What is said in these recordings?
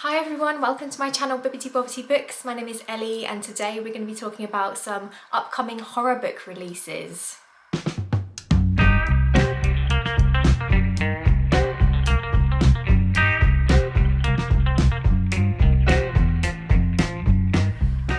Hi everyone, welcome to my channel Bibbidi Bobbidi Books. My name is Ellie and today we're going to be talking about some upcoming horror book releases.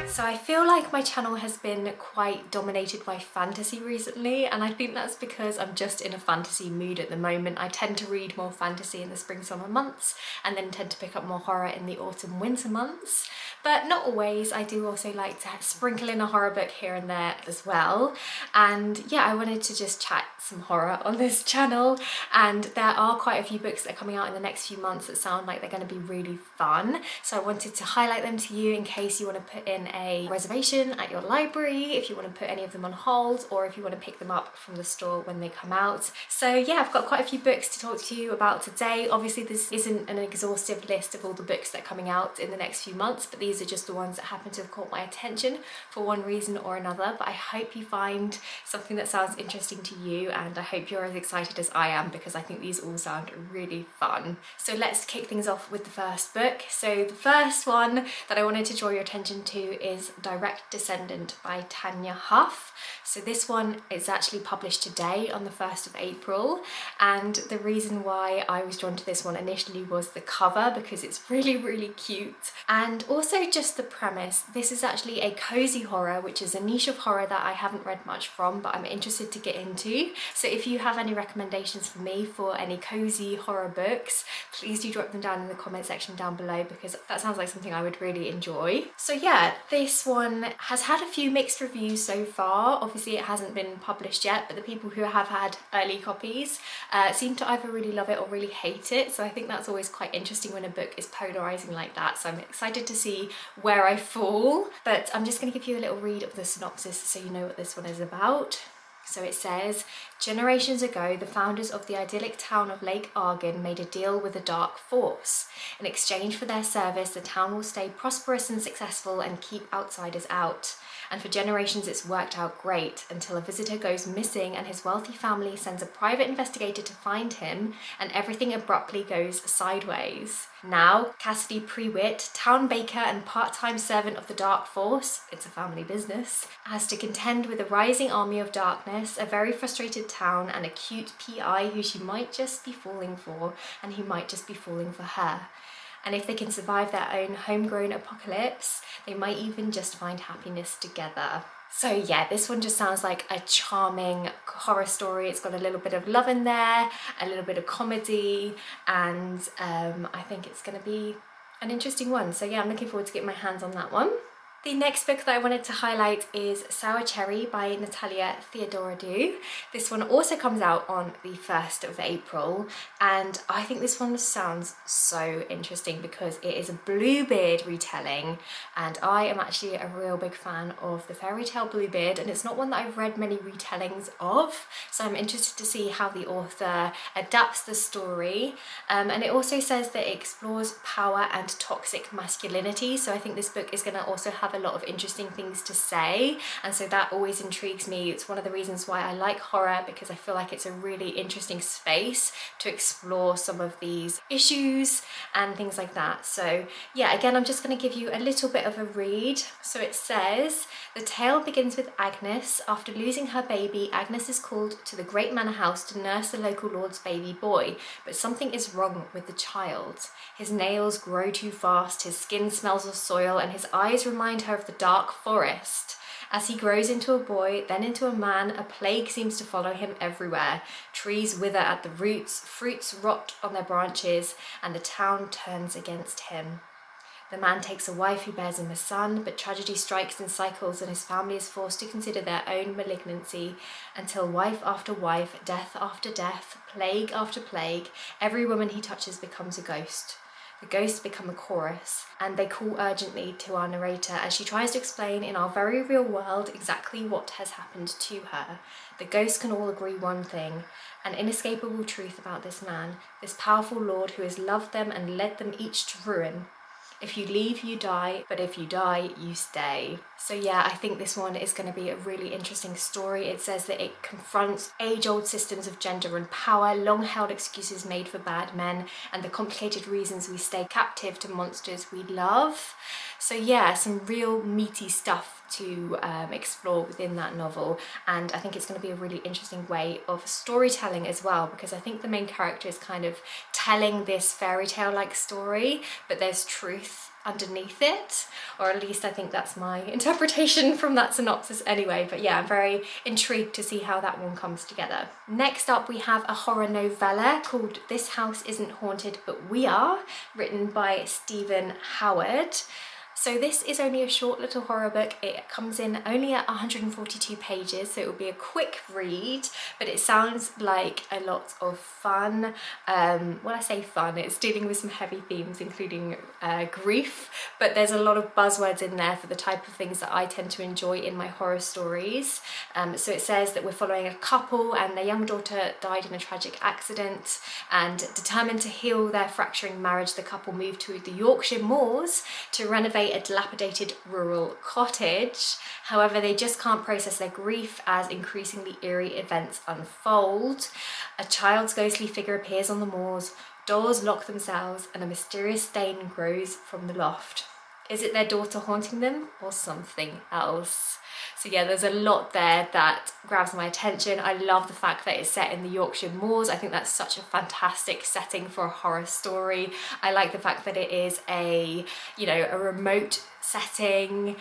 So I feel like my channel has been quite dominated by fantasy recently, and I think that's because I'm just in a fantasy mood at the moment. I tend to read more fantasy in the spring summer months and then tend to pick up more horror in the autumn winter months, but not always. I do also like to sprinkle in a horror book here and there as well. And yeah, I wanted to just chat some horror on this channel, and there are quite a few books that are coming out in the next few months that sound like they're going to be really fun, so I wanted to highlight them to you in case you want to put in a reservation at your library, if you want to put any of them on hold, or if you want to pick them up from the store when they come out. So yeah, I've got quite a few books to talk to you about today. Obviously this isn't an exhaustive list of all the books that are coming out in the next few months, but these are just the ones that happen to have caught my attention for one reason or another. But I hope you find something that sounds interesting to you, and I hope you're as excited as I am because I think these all sound really fun. So let's kick things off with the first book. So the first one that I wanted to draw your attention to is Direct Descendant by Tanya Huff. So this one is actually published today on the 1st of April, and the reason why I was drawn to this one initially was the cover because it's really cute, and also just the premise. This is actually a cozy horror, which is a niche of horror that I haven't read much from but I'm interested to get into. So if you have any recommendations for me for any cozy horror books, please do drop them down in the comment section down below because that sounds like something I would really enjoy. So yeah, this one has had a few mixed reviews so far. Obviously it hasn't been published yet, but the people who have had early copies seem to either really love it or really hate it. So I think that's always quite interesting when a book is polarizing like that. So I'm excited to see where I fall, but I'm just going to give you a little read of the synopsis so you know what this one is about. So it says, generations ago, the founders of the idyllic town of Lake Argon made a deal with a dark force. In exchange for their service, the town will stay prosperous and successful and keep outsiders out. And for generations it's worked out great until a visitor goes missing and his wealthy family sends a private investigator to find him, and everything abruptly goes sideways. Now, Cassidy Prewitt, town baker and part-time servant of the Dark Force, it's a family business, has to contend with a rising army of darkness, a very frustrated town, and a cute PI who she might just be falling for, and who might just be falling for her. And if they can survive their own homegrown apocalypse, they might even just find happiness together. So yeah, this one just sounds like a charming horror story. It's got a little bit of love in there, a little bit of comedy, and I think it's going to be an interesting one. So yeah, I'm looking forward to getting my hands on that one. The next book that I wanted to highlight is Sour Cherry by Natalia Theodorodou. This one also comes out on the 1st of April, and I think this one sounds so interesting because it is a Bluebeard retelling, and I am actually a real big fan of the fairy tale Bluebeard, and it's not one that I've read many retellings of, so I'm interested to see how the author adapts the story. And it also says that it explores power and toxic masculinity, so I think this book is going to also have a lot of interesting things to say, and so that always intrigues me. It's one of the reasons why I like horror, because I feel like it's a really interesting space to explore some of these issues and things like that. So yeah, again, I'm just going to give you a little bit of a read. So it says, the tale begins with Agnes. After losing her baby, Agnes is called to the great manor house to nurse the local lord's baby boy, but something is wrong with the child. His nails grow too fast, his skin smells of soil, and his eyes remind her of the dark forest. As he grows into a boy, then into a man, a plague seems to follow him everywhere. Trees wither at the roots, fruits rot on their branches, and the town turns against him. The man takes a wife who bears him a son, but tragedy strikes in cycles and his family is forced to consider their own malignancy until wife after wife, death after death, plague after plague, every woman he touches becomes a ghost. The ghosts become a chorus, and they call urgently to our narrator as she tries to explain in our very real world exactly what has happened to her. The ghosts can all agree one thing, an inescapable truth about this man, this powerful lord who has loved them and led them each to ruin. If you leave, you die, but if you die, you stay. So yeah, I think this one is going to be a really interesting story. It says that it confronts age-old systems of gender and power, long-held excuses made for bad men, and the complicated reasons we stay captive to monsters we love. So yeah, some real meaty stuff to explore within that novel, and I think it's going to be a really interesting way of storytelling as well, because I think the main character is kind of telling this fairy tale like story, but there's truth underneath it, or at least I think that's my interpretation from that synopsis anyway. But yeah, I'm very intrigued to see how that one comes together. Next up, we have a horror novella called This House Isn't Haunted But We Are, written by Stephen Howard. So this is only a short little horror book. It comes in only at 142 pages, so it will be a quick read, but it sounds like a lot of fun. When I say fun, it's dealing with some heavy themes, including grief, but there's a lot of buzzwords in there for the type of things that I tend to enjoy in my horror stories. So it says that we're following a couple and their young daughter died in a tragic accident, and determined to heal their fracturing marriage, the couple moved to the Yorkshire moors to renovate a dilapidated rural cottage. However, they just can't process their grief as increasingly eerie events unfold. A child's ghostly figure appears on the moors, doors lock themselves, and a mysterious stain grows from the loft. Is it their daughter haunting them or something else? So yeah, there's a lot there that grabs my attention. I love the fact that it's set in the Yorkshire moors. I think that's such a fantastic setting for a horror story. I like the fact that it is a remote setting.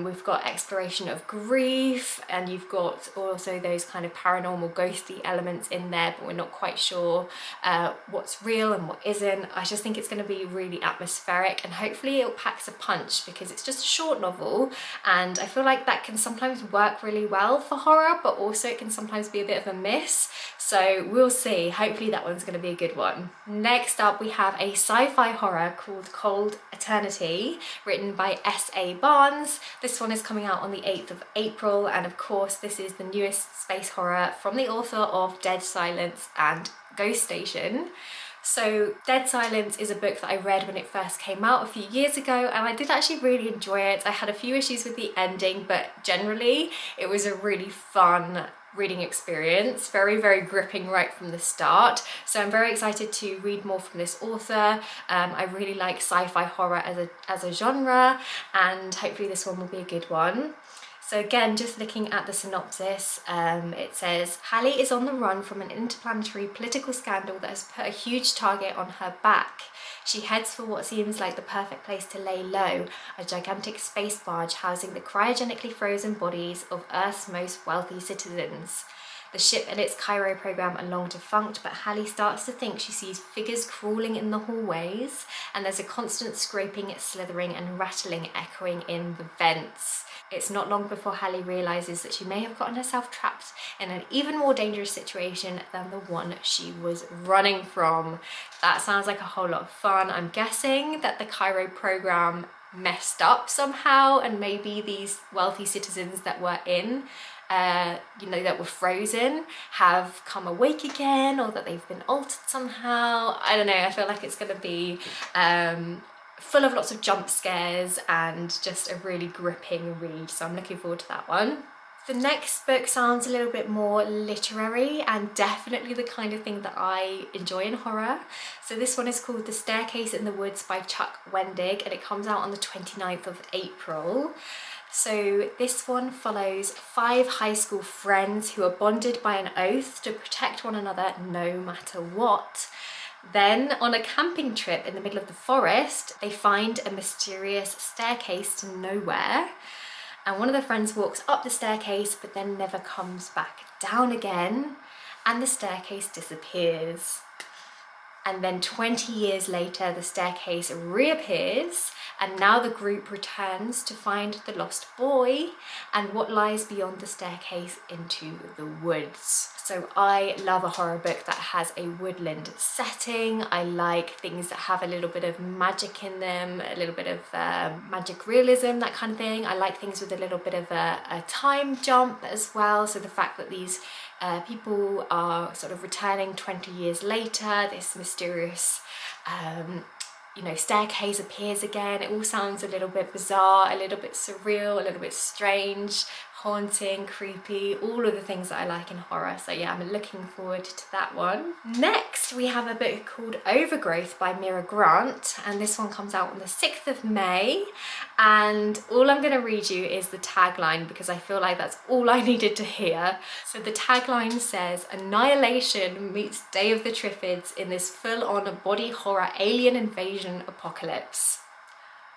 We've got exploration of grief, and you've got also those kind of paranormal ghostly elements in there, but we're not quite sure what's real and what isn't. I just think it's going to be really atmospheric, and hopefully it'll pack a punch, because it's just a short novel, and I feel like that can sometimes work really well for horror, but also it can sometimes be a bit of a miss. So we'll see. Hopefully that one's going to be a good one. Next up, we have a sci-fi horror called Cold Eternity, written by S.A. Barnes. This one is coming out on the 8th of April, and of course this is the newest space horror from the author of Dead Silence and Ghost Station. So Dead Silence is a book that I read when it first came out a few years ago, and I did actually really enjoy it. I had a few issues with the ending, but generally it was a really fun reading experience, very, very gripping right from the start. So I'm very excited to read more from this author. I really like sci-fi horror as a genre, and hopefully this one will be a good one. So again, just looking at the synopsis, it says, Hallie is on the run from an interplanetary political scandal that has put a huge target on her back. She heads for what seems like the perfect place to lay low, a gigantic space barge housing the cryogenically frozen bodies of Earth's most wealthy citizens. The ship and its Cairo program are long defunct, but Hallie starts to think she sees figures crawling in the hallways, and there's a constant scraping, slithering and rattling echoing in the vents. It's not long before Hallie realises that she may have gotten herself trapped in an even more dangerous situation than the one she was running from. That sounds like a whole lot of fun. I'm guessing that the Cairo program messed up somehow, and maybe these wealthy citizens that were in that were frozen have come awake again, or that they've been altered somehow. I don't know, I feel like it's going to be full of lots of jump scares and just a really gripping read, so I'm looking forward to that one. The next book sounds a little bit more literary, and definitely the kind of thing that I enjoy in horror. So this one is called The Staircase in the Woods by Chuck Wendig, and it comes out on the 29th of April. So this one follows 5 high school friends who are bonded by an oath to protect one another no matter what. Then, on a camping trip in the middle of the forest, they find a mysterious staircase to nowhere. And one of the friends walks up the staircase, but then never comes back down again, and the staircase disappears. And then 20 years later, the staircase reappears, and now the group returns to find the lost boy and what lies beyond the staircase into the woods. So I love a horror book that has a woodland setting. I like things that have a little bit of magic in them, a little bit of magic realism, that kind of thing. I like things with a little bit of a time jump as well. So the fact that these people are sort of returning 20 years later, this mysterious you know, staircase appears again. It all sounds a little bit bizarre, a little bit surreal, a little bit strange, haunting, creepy, all of the things that I like in horror. So yeah, I'm looking forward to that one. Next, we have a book called Overgrowth by Mira Grant, and this one comes out on the 6th of May. And all I'm going to read you is the tagline because I feel like that's all I needed to hear. So the tagline says, "Annihilation meets Day of the Triffids in this full-on body horror alien invasion apocalypse."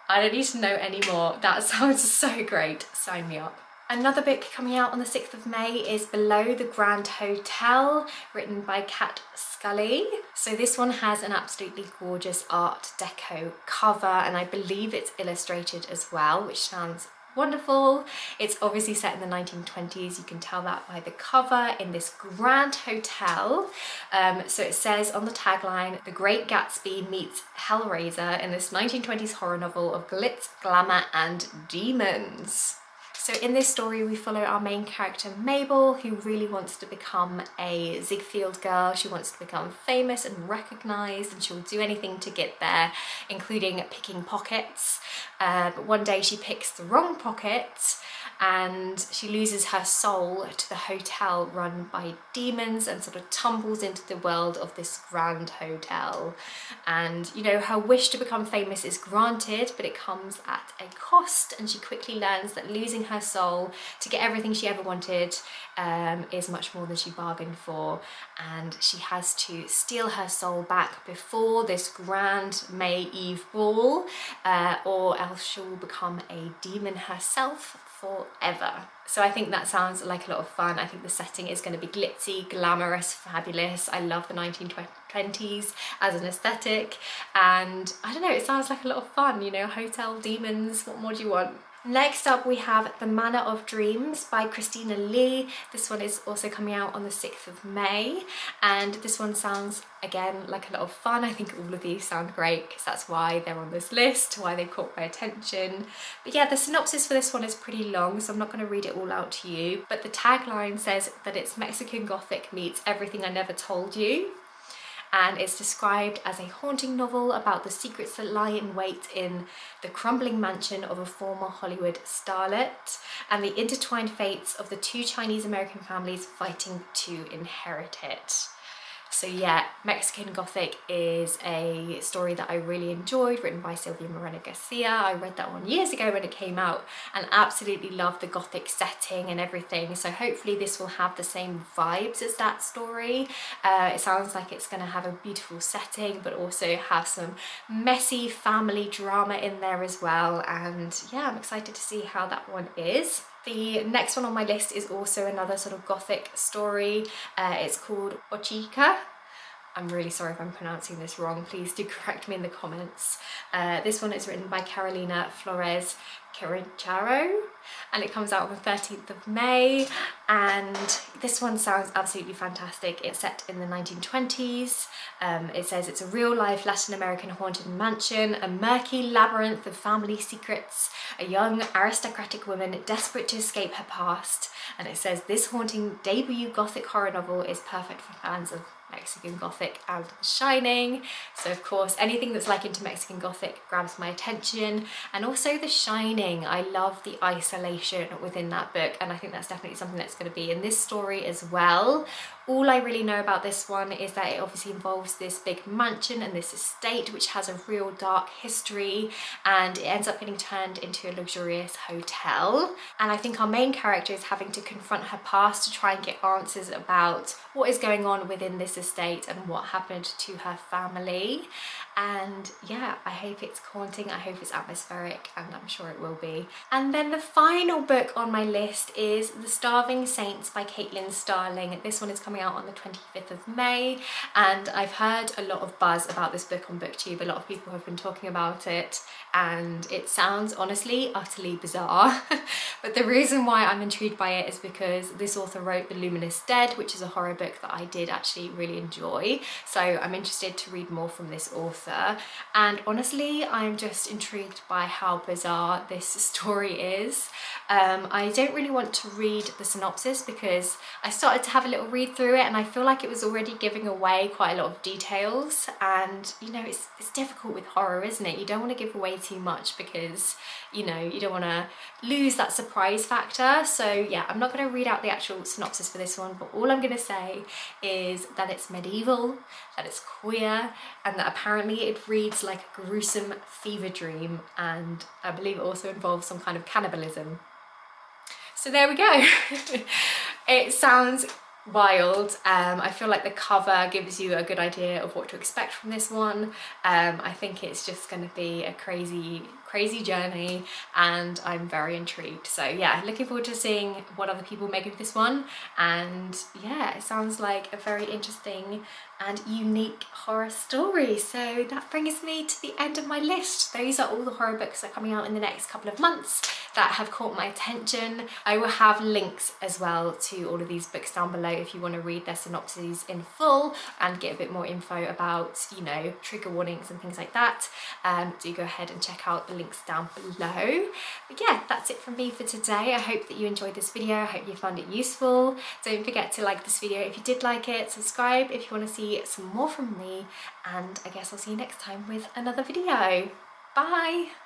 I don't need to know anymore. That sounds so great. Sign me up. Another book coming out on the 6th of May is Below the Grand Hotel, written by Kat Scully. So this one has an absolutely gorgeous Art Deco cover, and I believe it's illustrated as well, which sounds wonderful. It's obviously set in the 1920s. You can tell that by the cover, in this grand hotel. So it says on the tagline, "The Great Gatsby meets Hellraiser in this 1920s horror novel of glitz, glamour and demons." So in this story, we follow our main character Mabel, who really wants to become a Ziegfeld girl. She wants to become famous and recognised, and she'll do anything to get there, including picking pockets. But one day she picks the wrong pocket and she loses her soul to the hotel run by demons and sort of tumbles into the world of this grand hotel. And, you know, her wish to become famous is granted, but it comes at a cost, and she quickly learns that losing her soul to get everything she ever wanted is much more than she bargained for, and she has to steal her soul back before this grand May Eve ball, or else she will become a demon herself forever. So I think that sounds like a lot of fun. I think the setting is going to be glitzy, glamorous, fabulous. I love the 1920s as an aesthetic, and I don't know, it sounds like a lot of fun, you know, hotel demons, what more do you want? Next up, we have The Manor of Dreams by Christina Lee. This one is also coming out on the 6th of May, and this one sounds, again, like a lot of fun. I think all of these sound great because that's why they're on this list, why they caught my attention. But yeah, the synopsis for this one is pretty long, so I'm not going to read it all out to you, but the tagline says that it's Mexican Gothic meets Everything I Never Told You. And it's described as a haunting novel about the secrets that lie in wait in the crumbling mansion of a former Hollywood starlet and the intertwined fates of the two Chinese-American families fighting to inherit it. So yeah, Mexican Gothic is a story that I really enjoyed, written by Silvia Moreno Garcia. I read that one years ago when it came out and absolutely loved the Gothic setting and everything. So hopefully this will have the same vibes as that story. It sounds like it's going to have a beautiful setting, but also have some messy family drama in there as well. And yeah, I'm excited to see how that one is. The next one on my list is also another sort of Gothic story. It's called Bochica. I'm really sorry if I'm pronouncing this wrong, please do correct me in the comments. This one is written by Carolina Flores Querencharo, and it comes out on the 13th of May, and this one sounds absolutely fantastic. It's set in the 1920s. It says it's a real-life Latin American haunted mansion, a murky labyrinth of family secrets, a young aristocratic woman desperate to escape her past, and it says this haunting debut Gothic horror novel is perfect for fans of Mexican Gothic and The Shining. So of course anything that's like into Mexican Gothic grabs my attention, and also The Shining. I love the isolation within that book, and I think that's definitely something that's going to be in this story as well. All I really know about this one is that it obviously involves this big mansion and this estate which has a real dark history, and it ends up getting turned into a luxurious hotel. And I think our main character is having to confront her past to try and get answers about what is going on within this estate and what happened to her family. And yeah, I hope it's haunting, I hope it's atmospheric, and I'm sure it will be. And then the final book on my list is The Starving Saints by Caitlin Starling. This one is coming out on the 25th of May, and I've heard a lot of buzz about this book on BookTube. A lot of people have been talking about it, and it sounds honestly utterly bizarre. But the reason why I'm intrigued by it is because this author wrote The Luminous Dead, which is a horror book that I did actually really enjoy. So I'm interested to read more from this author. And honestly, I'm just intrigued by how bizarre this story is. I don't really want to read the synopsis because I started to have a little read through through it and I feel like it was already giving away quite a lot of details, and you know, it's difficult with horror, isn't it? You don't want to give away too much because, you know, you don't want to lose that surprise factor. So yeah, I'm not going to read out the actual synopsis for this one, but all I'm going to say is that it's medieval, that it's queer, and that apparently it reads like a gruesome fever dream, and I believe it also involves some kind of cannibalism. So there we go. It sounds wild. I feel like the cover gives you a good idea of what to expect from this one. I think it's just going to be a crazy journey, and I'm very intrigued. So yeah, looking forward to seeing what other people make of this one. And yeah, it sounds like a very interesting and unique horror story. So that brings me to the end of my list. Those are all the horror books that are coming out in the next couple of months that have caught my attention. I will have links as well to all of these books down below if you want to read their synopses in full and get a bit more info about, you know, trigger warnings and things like that. Do go ahead and check out the links down below. But yeah, that's it from me for today. I hope that you enjoyed this video. I hope you found it useful. Don't forget to like this video if you did like it, subscribe if you want to see some more from me, and I guess I'll see you next time with another video. Bye!